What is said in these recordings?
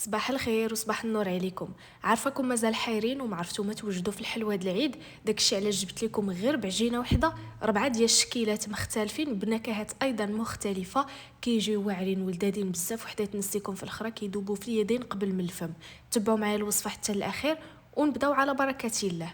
صباح الخير وصباح النور عليكم. عارفاكم مازال حايرين وما عرفتوا ما توجدوا في الحلوى هاد العيد، داكشي علاش جبت لكم غير بعجينه وحده 4 ديال الشكيلات مختلفين بنكهات ايضا مختلفه، كيجيو واعرين ولذاذين بزاف، وحده تنسيكم في الاخرى كيذوبوا في اليدين قبل من الفم. تبعوا معايا الوصفه حتى الاخير ونبداو على بركه الله.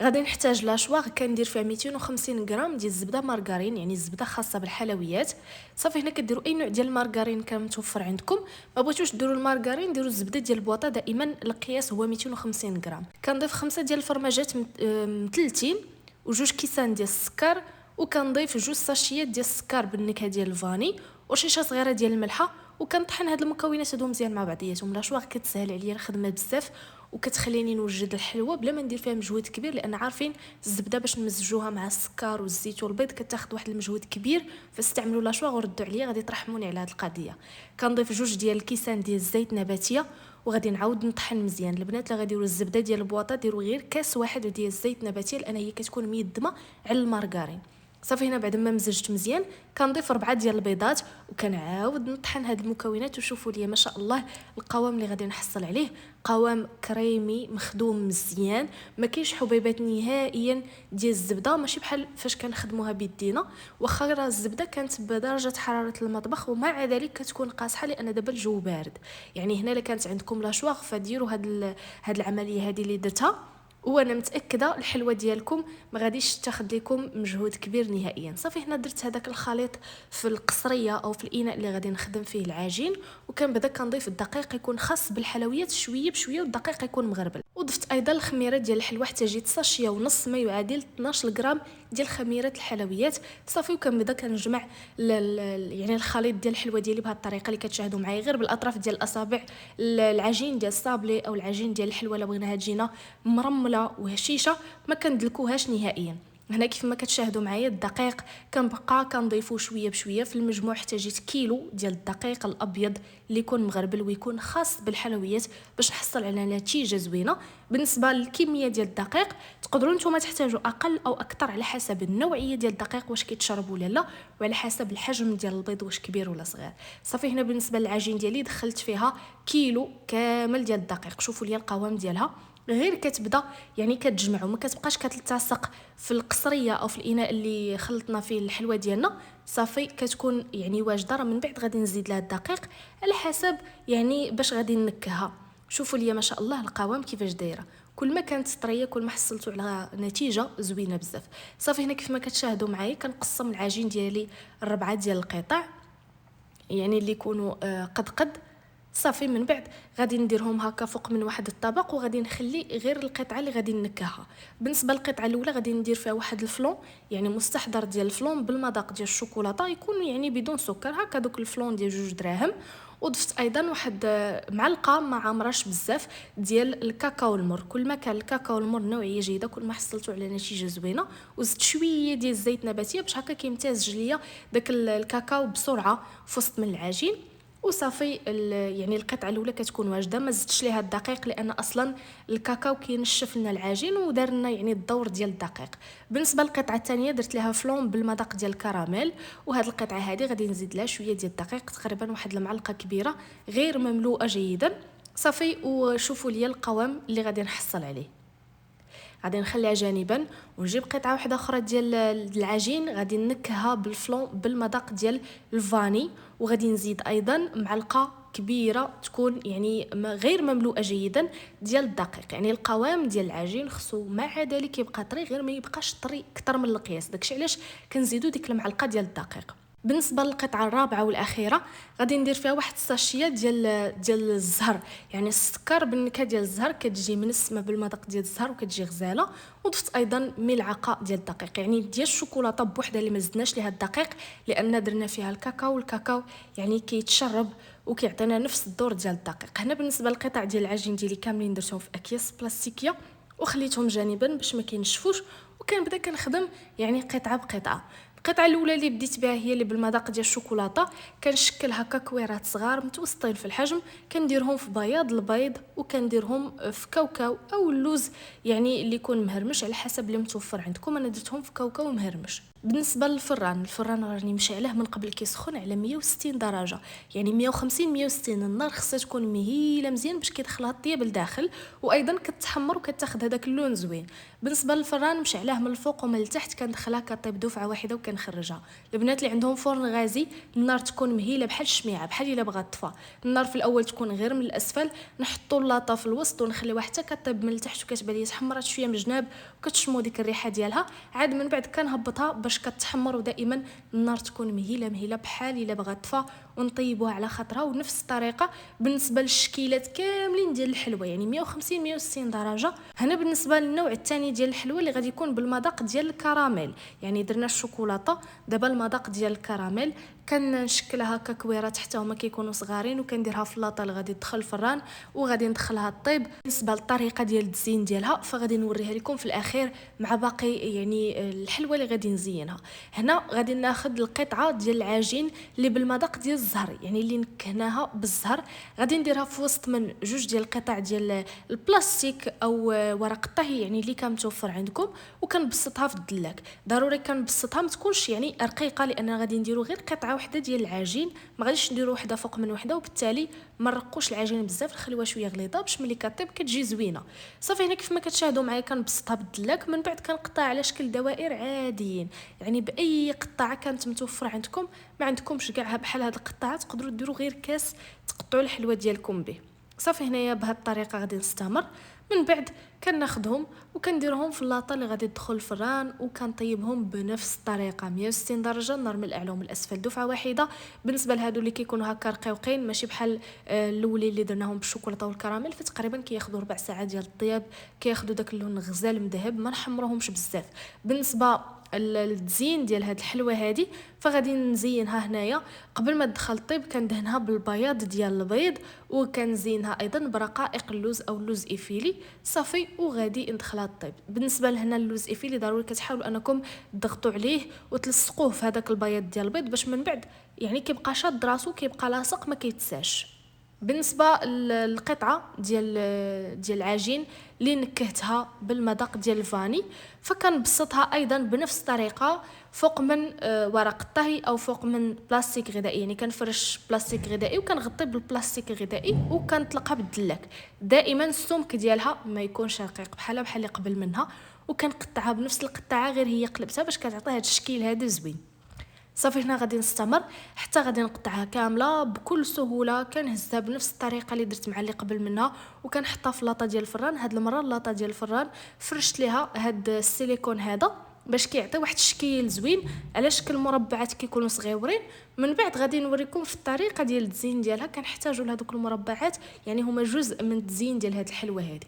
غادي نحتاج لاشواغ كندير فيها 250 غرام ديال الزبده مارغرين، يعني الزبده خاصه بالحلويات. صافي هنا كديروا اي نوع ديال المارغرين كان متوفر عندكم، ما بغيتوش ديروا المارغرين ديروا الزبده ديال البواطه، دائما القياس هو 250 غرام. كنضيف 5 ديال الفرماجات متلتين وجوج كيسان ديال السكر، وكنضيف جوج ساشيات ديال السكر بالنكهه ديال الفاني وشيشه صغيره ديال الملحه، وكنطحن هاد المكونات هادو مزيان مع بعضياتهم. لاشواغ كتسهل عليا الخدمه بزاف وكتخليني نوجد الحلوه بلا ما ندير فيها مجهود كبير، لان عارفين الزبده باش نمزجوها مع السكر والزيت والبيض كتاخذ واحد المجهود كبير، فاستعملوا لاشواغ وردوا عليا غادي ترحموني على هذه القضيه. كنضيف جوج ديال الكيسان ديال الزيت نباتيه وغادي نعاود نطحن مزيان. البنات اللي غاديروا الزبده ديال البواطه ديروا غير كاس واحد ديال الزيت نباتيه، لان هي كتكون ميدمه على المارغرين. صافي هنا بعد ما مزجت مزيان كنضيف 4 ديال البيضات وكنعاود نطحن هاد المكونات، وشوفوا لي ما شاء الله القوام اللي غادي نحصل عليه قوام كريمي مخدوم مزيان، ما كاينش حبيبات نهائيا ديال الزبده، ماشي بحال فاش كنخدموها بيدينا. واخا راه الزبده كانت بدرجه حراره المطبخ ومع ذلك كتكون قاصحه لان دابا الجو بارد. يعني هنا الا كانت عندكم لاشواغ فديروا هاد العمليه هذه اللي درتها، وانا متاكده الحلوه ديالكم ما غاديش تاخذ لكم مجهود كبير نهائيا. صافي هنا درت هذاك الخليط في القصريه او في الاناء اللي غادي نخدم فيه العجين، وكنبدا كنضيف الدقيق يكون خاص بالحلويات شويه بشويه، والدقيق يكون مغربل. وضفت ايضا الخميره ديال الحلوه حتى جيت ساشيه ونص ما يعادل 12 غرام ديال خميره الحلويات. صافي وكنبدا كنجمع يعني الخليط ديال الحلوه ديالي بهذه الطريقه اللي كتشاهدوا معايا، غير بالاطراف ديال الاصابع. العجين ديال الصابلي او العجين ديال الحلوه الا بغيناها تجينا مرمله وهشيشه ما كندلكوهاش نهائيا. هنا كيف ما كتشاهدوا معايا الدقيق كنبقى كنضيفو شويه بشويه. في المجموع احتاجيت كيلو ديال الدقيق الابيض اللي يكون مغربل ويكون خاص بالحلويات باش نحصل على نتيجه زوينه. بالنسبه للكميه ديال الدقيق تقدروا نتوما تحتاجوا اقل او اكثر على حسب النوعيه ديال الدقيق واش كيتشرب ولا لا، وعلى حسب الحجم ديال البيض واش كبير ولا صغير. صافي هنا بالنسبه للعجين ديالي دخلت فيها كيلو كامل ديال الدقيق. شوفوا لي القوام ديالها غير كتبدا يعني كتجمعوا، ما كتبقاش كتلتصق في القصريه او في الاناء اللي خلطنا فيه الحلوه ديالنا. صافي كتكون يعني واجده. راه من بعد غادي نزيد لها الدقيق على حسب يعني باش غادي نكهها. شوفوا لي ما شاء الله القوام كيفاش دايره، كل ما كانت طريه كل ما حصلتوا على نتيجه زوينه بزاف. صافي هنا كيف ما كتشاهدوا معايا كنقسم العجين ديالي 4 ديال القطع، يعني اللي يكونوا قد صافي من بعد غادي نديرهم هكا فوق من واحد الطبق، وغادي نخلي غير القطعه اللي غادي نكهها. بالنسبه للقطعه الاولى غادي ندير فيها واحد الفلون، يعني مستحضر ديال الفلون بالمذاق ديال الشوكولاته، يكون يعني بدون سكر هكا دوك الفلون ديال 2 دراهم. وضفت ايضا واحد معلقه ما عامراش بزاف ديال الكاكاو المر. كل ما كان الكاكاو المر نوعيه جيده كل ما حصلتوا على نتيجه زوينه. وزدت شويه ديال الزيت نباتيه باش هكا كيمتاز ليا داك الكاكاو بسرعه في وسط من العجين. وصافي يعني القطعه الاولى كتكون واجده، ما زدتش ليها الدقيق لان اصلا الكاكاو كينشف لنا العجين ودار لنا يعني الدور ديال الدقيق. بالنسبه للقطعه الثانيه درت لها فلون بالمذاق ديال الكراميل، وهذه القطعه هذه غادي نزيد لها شويه ديال الدقيق تقريبا واحد المعلقه كبيره غير مملوءه جيدا. صافي وشوفوا لي القوام اللي غادي نحصل عليه. غادي نخليها جانبا ونجيب قطعه واحده اخرى ديال العجين غادي نكهها بالفلون بالمذاق ديال الفاني، وغادي نزيد ايضا معلقه كبيره تكون يعني غير مملوءه جيدا ديال الدقيق. يعني القوام ديال العجين خصو مع ذلك يبقى طري غير ما يبقاش طري اكثر من القياس، داكشي علاش كنزيدوا ديك المعلقه ديال الدقيق. بالنسبه للقطعه الرابعه والاخيره غادي ندير فيها واحد الساشيه ديال الزهر، يعني السكر بالنكهه ديال الزهر كتجي منسمه بالمذاق ديال الزهر وكتجي غزاله. وضفت ايضا ملعقه ديال الدقيق، يعني ديال الشوكولاته بوحدها اللي ما زدناش ليها الدقيق لان درنا فيها الكاكاو، والكاكاو يعني كيتشرب وكيعطينا نفس الدور ديال الدقيق. هنا بالنسبه للقطع ديال العجين ديالي كاملين درتهم في اكياس بلاستيكيه وخليتهم جانبا باش ما كينشفوش، وكنبدا كنخدم يعني قطعه بقطعه. القطعه الاولى اللي بديت بها هي اللي بالمذاق ديال الشوكولاته، كنشكل هكا كويرات صغار متوسطين في الحجم، كنديرهم في بياض البيض وكنديرهم في كاوكاو او اللوز يعني اللي يكون مهرمش على حسب اللي متوفر عندكم. انا درتهم في كاوكاو مهرمش. بالنسبه الفران راني مشعله من قبل كيسخن على 160 درجه، يعني 150 160. النار خصها تكون مهيله مزيان باش كيدخلها الطياب لداخل، وايضا كتحمر وكتاخذ هذاك اللون زوين. بالنسبه للفران مشعلاه من الفوق ومن التحت، كندخلها كطيب دفعه واحده وكنخرجها. البنات اللي عندهم فرن غازي النار تكون مهيله بحال الشميعه، بحال الا بغات تطفى. النار في الاول تكون غير من الاسفل، نحطوا اللاطه في الوسط ونخليوها حتى كطيب من التحت وكتبان لي تحمرات شويه من الجناب وكتشموا ديك الريحه ديالها. عاد من بعد كنهبطها باش كتحمر، ودائما النار تكون مهيله مهيله بحال الا بغات تطفى، ونطيبوها على خاطرها. ونفس الطريقه بالنسبه للشكيلات كاملين ديال الحلوى، يعني 150 160 درجه. هنا بالنسبه للنوع الثاني ديال الحلوى اللي غادي يكون بالمذاق ديال الكراميل، يعني درنا الشوكولاته، دابا المذاق ديال الكراميل. كنشكلها هكا كويرات حتى هما كيكونوا صغارين، وكنديرها في اللاطه اللي غادي تدخل الفران وغادي ندخلها طيب. بالنسبه للطريقه ديال التزيين ديالها فغادي نوريها لكم في الاخير مع باقي يعني الحلوى اللي غادي نزينها. هنا غادي ناخذ القطعه ديال العجين اللي بالمذاق ديال الزهر، يعني اللي نكهناها بالزهر. غادي نديرها في وسط من جوج ديال القطع ديال البلاستيك او ورق الطهي، يعني اللي كان متوفر عندكم، وكنبسطها في الدلاك. ضروري كنبسطها ما تكونش يعني رقيقه، لان غادي نديرو غير قطعه واحده ديال العجين، ما غاديش نديرو وحده فوق من وحده، وبالتالي ما نرقوش العجين بزاف، نخليوها شويه غليظه باش ملي كطيب كتجي زوينه. صافي هنا كيف ما كتشاهدوا معايا كنبسطها بالدلاك، من بعد كنقطع على شكل دوائر عاديين، يعني باي قطعه كانت متوفره عندكم. ما عندكمش كاع بحال هاد القطعه تقدروا ديروا غير كاس تقطعوا الحلوى ديالكم به. صافي هنايا بهاد الطريقه غادي نستمر. من بعد كناخذهم وكنديرهم في اللاطه اللي غادي تدخل الفران، وكنطيبهم بنفس الطريقه 160 درجه، النار من الاعلى ومن الاسفل دفعه واحده. بالنسبه لهادو اللي كيكونوا هكا رقيقين ماشي بحال الاولين اللي درناهم بالشوكولاته والكراميل، فتقريبا كياخذوا ربع ساعه ديال الطياب، كياخذوا داك اللون غزال مذهب، ما نحمروهمش بزاف. بالنسبه التزيين ديال هاد الحلوه هادي فغادي نزينها هنايا. قبل ما تدخل الطيب كندهنها بالبياض ديال البيض، وكنزينها ايضا برقائق اللوز او اللوز ايفيلي. صافي وغادي ندخلها الطيب. بالنسبه لهنا اللوز ايفيلي ضروري كتحاولوا انكم تضغطوا عليه وتلصقوه في هذاك البياض ديال البيض باش من بعد يعني كيبقى شاد راسو، كيبقى لاصق ما كيتساش. بالنسبه للقطعه ديال العجين اللي نكهتها بالمذاق ديال الفاني، فكنبسطها ايضا بنفس الطريقه فوق من ورق الطهي او فوق من بلاستيك غذائي، يعني كنفرش بلاستيك غذائي وكنغطي بالبلاستيك الغذائي وكنطلقها بالدلاك. دائما السمك ديالها ما يكونش رقيق بحال اللي قبل منها، وكنقطعها بنفس القطعه غير هي قلبتها باش كتعطي هذا الشكل هذا زوين. صافي هنا غادي نستمر حتى غادي نقطعها كامله بكل سهوله. كنهزها بنفس الطريقه اللي درت مع اللي قبل منها، وكنحطها في لاطه ديال الفران. هاد المره اللاطه ديال الفران فرشت ليها هاد السيليكون هذا باش كيعطي واحد الشكل زوين على شكل مربعات كيكونوا صغيورين. من بعد غادي نوريكم في الطريقه ديال التزيين ديالها. كنحتاجوا لهذوك المربعات، يعني هما جزء من التزيين ديال هاد الحلوه هذه.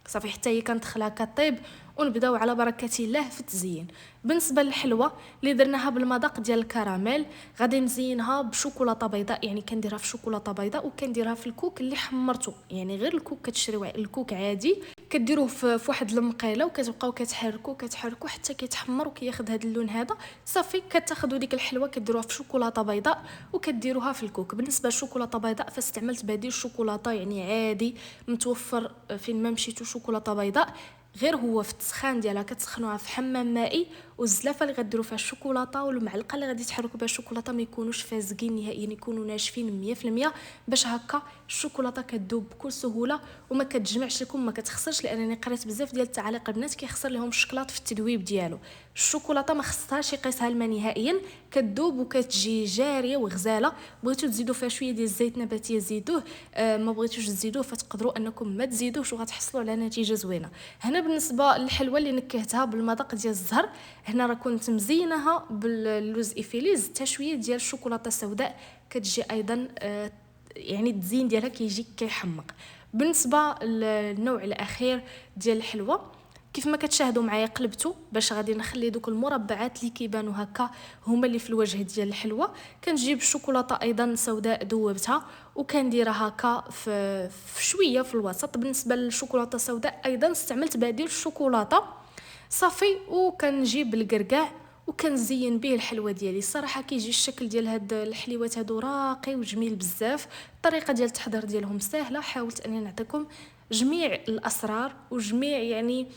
صافي حتى هي كندخلها كطيب ونبداو على بركه الله في التزيين. بالنسبه للحلوه اللي درناها بالمذاق ديال الكراميل غادي نزينها بشوكولاته بيضاء، يعني كنديرها في شوكولاته بيضاء وكنديرها في الكوك اللي حمرته، يعني غير الكوك كتشريو الكوك عادي كديروه في واحد المقيله وكتبقاو كتحركوا حتى كيتحمر وكياخذ هذا اللون هذا. صافي كتاخذوا ديك الحلوه كديروها في شوكولاته بيضاء وكديروها في الكوك. بالنسبه للشوكولاته بيضاء فاستعملت بديل الشوكولاته يعني عادي متوفر فين ما مشيتو، شوكولاته بيضاء غير هو في التسخان ديالها كتسخنوها في حمام مائي، والزلافه اللي غديروا فيها الشوكولاته والمعلقه اللي غادي تحركوا بها الشوكولاته ما يكونوش فازقين نهائيا، يكونوا ناشفين 100% باش هكا الشوكولاته كتذوب بكل سهوله وما كتجمعش لكم، ما كتخسرش. لانني قريت بزاف ديال التعاليق البنات كيخسر لهم الشكلاط في التذويب ديالو. الشوكولاته ما خصهاش يقيسها الماء نهائيا، كتذوب وكتجي جاريه وغزاله. بغيتو تزيدوا فيها شويه ديال الزيت نباتيه زيدوه، ما بغيتوش تزيدوه فتقدروا انكم ما تزيدوش وغتحصلوا على نتيجه زوينه. هنا بالنسبه للحلوه اللي نكهتها بالمذاق ديال الزهر، هنا راه كنت مزيناها باللوز ايفيلي، زدتها شويه ديال الشوكولاته السوداء كتجي ايضا يعني التزيين ديالها كيجي كيحمق. بالنسبه للنوع الاخير ديال الحلوه كيف ما كتشاهدوا معايا قلبته باش غادي نخلي دوك المربعات اللي كيبانوا هكا هما اللي في الوجه ديال الحلوه. كنجيب الشوكولاته ايضا سوداء ذوبتها وكنديرها هكا في شويه في الوسط. بالنسبه للشوكولاته السوداء ايضا استعملت بديل الشوكولاته. صافي وكنجيب الكركاع وكنزين به الحلوه ديالي. الصراحه كيجي الشكل ديال هاد الحليوات هادو راقي وجميل بزاف. الطريقه ديال التحضير ديالهم سهله، حاولت اني نعطيكم جميع الاسرار وجميع يعني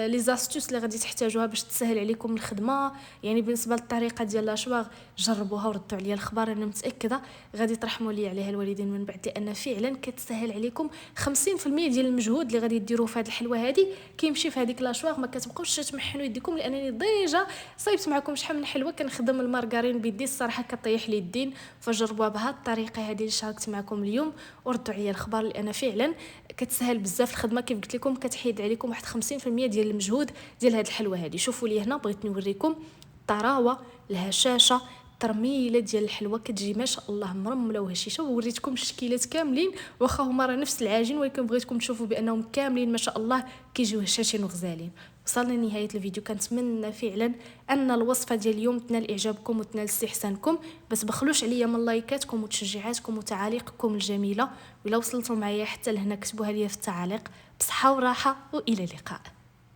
لي زاستوس اللي غادي تحتاجوها باش تسهل عليكم الخدمه. يعني بالنسبه للطريقه ديال لاشواغ جربوها وردوا عليا الخبر، انا متاكده غادي ترحموا لي عليها الوالدين من بعد، لان فعلا كتسهل عليكم 50% ديال المجهود اللي غادي ديروه في هذه الحلوه هذه كيمشي في هذيك لاشواغ. ما كتبقاوش تمحنوا يديكم، لانني ديجا صايبت معكم شحال من حلوه كنخدم المارغرين بيدي الصراحه كطيح لي الدين. فجربوها بهذه الطريقه هذه اللي شاركت معكم اليوم وردوا عليا الخبر، لان فعلا كتسهل بزاف الخدمه. كيف قلت لكم كتحيد عليكم واحد 50% ديال المجهود ديال هذه الحلوه هذه. شوفوا لي هنا بغيت نوريكم الطراوه، الهشاشه، الترميله ديال الحلوه كتجي ما شاء الله مرمله وهشيشه. ووريتكم الشكيلات كاملين واخا هما راه نفس العجين، ولكن بغيتكم تشوفوا بانهم كاملين ما شاء الله كيجيو هشاشين وغزالين. وصلنا لنهايه الفيديو، كنتمنى فعلا ان الوصفه ديال اليوم تنال اعجابكم وتنال استحسانكم. بس بخلوش عليا من لايكاتكم وتشجيعاتكم وتعاليقكم الجميله، ولا وصلتوا معايا حتى لهنا كتبوها لي في التعاليق. بصحه وراحه والى اللقاء.